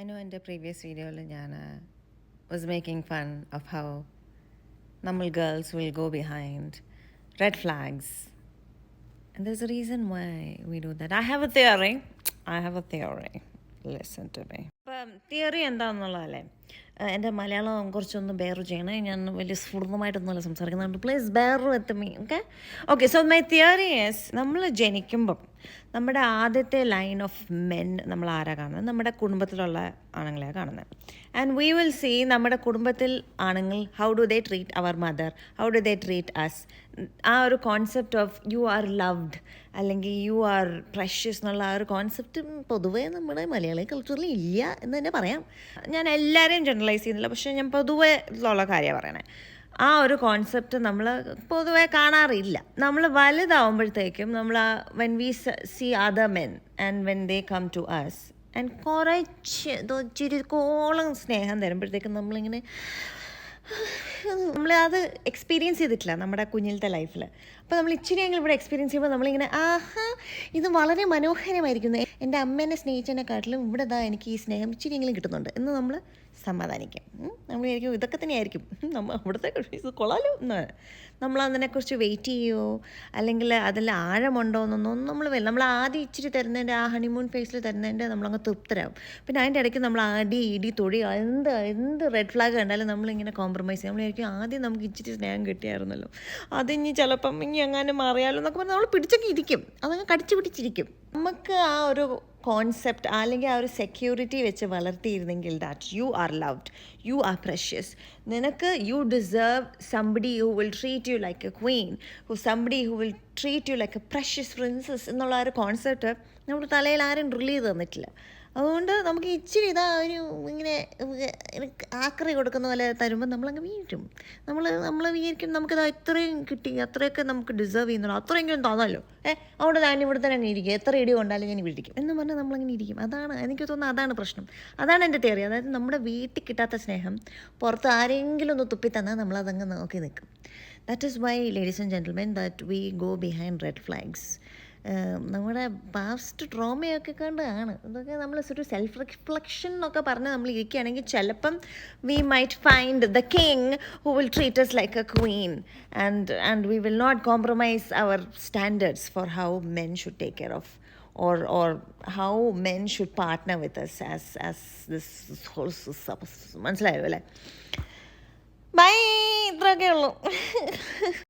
I know in the previous video I was making fun of how normal girls will go behind red flags. And there's a reason why we do that. I have a theory. Listen to me. ഇപ്പം theory എന്താണെന്നുള്ളതല്ലേ, എൻ്റെ മലയാളം കുറച്ചൊന്ന് bear ചെയ്യണേ. ഞാൻ വലിയ സ്ഫുടമായിട്ടൊന്നുമല്ല സംസാരിക്കുന്നുണ്ട്. Please bear with me. Okay so my theory is, നമ്മൾ ജനിക്കുമ്പം നമ്മുടെ ആദ്യത്തെ ലൈൻ ഓഫ് മെൻ നമ്മൾ ആരാ കാണുന്നത്? നമ്മുടെ കുടുംബത്തിലുള്ള ആണുങ്ങളെയാണ് കാണുന്നത്. ആൻഡ് വി വിൽ സീ നമ്മുടെ കുടുംബത്തിൽ ആണുങ്ങൾ, how do they treat our mother, how do they treat us. ആ ഒരു concept of you are loved അല്ലെങ്കിൽ യു ആർ പ്രഷ്യസ് എന്നുള്ള ആ ഒരു കോൺസെപ്റ്റ് പൊതുവേ നമ്മുടെ മലയാളി കൾച്ചറിൽ ഇല്ല എന്ന് തന്നെ പറയാം. ഞാൻ എല്ലാവരെയും ജനറലൈസ് ചെയ്യുന്നില്ല, പക്ഷേ ഞാൻ പൊതുവേ ഉള്ള കാര്യമാണ് പറയണേ. ആ ഒരു കോൺസെപ്റ്റ് നമ്മൾ പൊതുവെ കാണാറില്ല. നമ്മൾ വലുതാവുമ്പോഴത്തേക്കും നമ്മൾ when we see other men and when they come to us and കുറച്ച് ചിരിക്കോളം സ്നേഹം തരുമ്പോഴത്തേക്കും നമ്മളിങ്ങനെ നമ്മളത് എക്സ്പീരിയൻസ് ചെയ്തിട്ടില്ല നമ്മുടെ കുഞ്ഞിലത്തെ ലൈഫിൽ. അപ്പോൾ നമ്മൾ ഇച്ചിരിയെങ്കിലും ഇവിടെ എക്സ്പീരിയൻസ് ചെയ്യുമ്പോൾ നമ്മളിങ്ങനെ ആഹാ ഇത് വളരെ മനോഹരമായിരിക്കുന്നു, എൻ്റെ അമ്മേനെ സ്നേഹിച്ചതിനെക്കാട്ടിലും ഇവിടെ എനിക്ക് ഈ സ്നേഹം ഇച്ചിരിയെങ്കിലും കിട്ടുന്നുണ്ട് എന്ന് നമ്മൾ സമാധാനിക്കാം. നമ്മൾ വിചാരിക്കും ഇതൊക്കെ തന്നെയായിരിക്കും നമ്മൾ അവിടുത്തെ ഇത് കൊള്ളാലോ എന്ന്. നമ്മൾ അതിനെക്കുറിച്ച് വെയിറ്റ് ചെയ്യുമോ അല്ലെങ്കിൽ അതിൽ ആഴമുണ്ടോ എന്നൊന്നും നമ്മൾ ആദ്യം ഇച്ചിരി തരുന്നതിൻ്റെ ആ ഹണിമൂൺ ഫേസിൽ തരുന്നതിൻ്റെ നമ്മളങ്ങ് തൃപ്തരാകും. പിന്നെ അതിൻ്റെ ഇടയ്ക്ക് നമ്മൾ ഇടി തൊടി എന്ത് റെഡ് ഫ്ലാഗ് കണ്ടാലും നമ്മളിങ്ങനെ കോംപ്രമൈസ് ചെയ്യും. നമ്മളായിരിക്കും ആദ്യം നമുക്ക് ഇച്ചിരി സ്നേഹം കിട്ടിയായിരുന്നല്ലോ, അതിനി ചിലപ്പം ഇനി എങ്ങാനും മാറിയാലോ എന്നൊക്കെ പറഞ്ഞാൽ നമ്മൾ പിടിച്ചൊക്കെ ഇരിക്കും, അതങ്ങ് കടിച്ചു പിടിച്ചിരിക്കും. നമുക്ക് ആ ഒരു കോൺസെപ്റ്റ് അല്ലെങ്കിൽ ആ ഒരു സെക്യൂരിറ്റി വെച്ച് വളർത്തിയിരുന്നെങ്കിൽ that you are loved, you are precious, നിനക്ക് you deserve somebody who will treat you like a queen, somebody who will treat you like a precious princess എന്നുള്ള ആ ഒരു കോൺസെപ്റ്റ് നമ്മുടെ തലയിൽ ആരും ഡ്രിൽ ചെയ്ത് തന്നിട്ടില്ല. അതുകൊണ്ട് നമുക്ക് ഇച്ചിരി ഒരു ഇങ്ങനെ ആക്രി കൊടുക്കുന്ന പോലെ തരുമ്പോൾ നമ്മളങ്ങ് വീഴും. നമ്മൾ വിചാരിക്കും നമുക്കിത് ഇത്രയും കിട്ടി, അത്രയൊക്കെ നമുക്ക് ഡിസേർവ് ചെയ്യുന്നുള്ളൂ, അത്രയെങ്കിലും തോന്നല്ലോ, അതുകൊണ്ട് ഞാൻ ഇവിടെ തന്നെ അങ്ങനെ ഇരിക്കും, എത്ര ഇടി കൊണ്ടാലും ഞാൻ ഇവിടെ ഇരിക്കും എന്ന് പറഞ്ഞാൽ നമ്മളങ്ങനെ ഇരിക്കും. എനിക്ക് തോന്നുന്നത് അതാണ് പ്രശ്നം. അതാണ് എൻ്റെ തിയറി. അതായത് നമ്മുടെ വീട്ടിൽ കിട്ടാത്ത സ്നേഹം പുറത്ത് ആരെങ്കിലും ഒന്ന് തുപ്പിത്തന്നാൽ നമ്മളതങ്ങ് നോക്കി നിൽക്കും. That is why ladies and gentlemen that we go behind red flags. നമ്മുടെ പാസ്റ്റ് ട്രോമയൊക്കെ കണ്ടാണ് ഇതൊക്കെ. നമ്മൾ ഒരു സെൽഫ് റിഫ്ലക്ഷൻ എന്നൊക്കെ പറഞ്ഞ് നമ്മൾ ഇരിക്കുകയാണെങ്കിൽ ചിലപ്പം we might find the king who will treat us like a queen and we will not compromise our standards for how men should take care of or how men should partner with us as this whole മനസ്സിലായോ അല്ലേ? By, ഇത്രയൊക്കെ ഉള്ളൂ.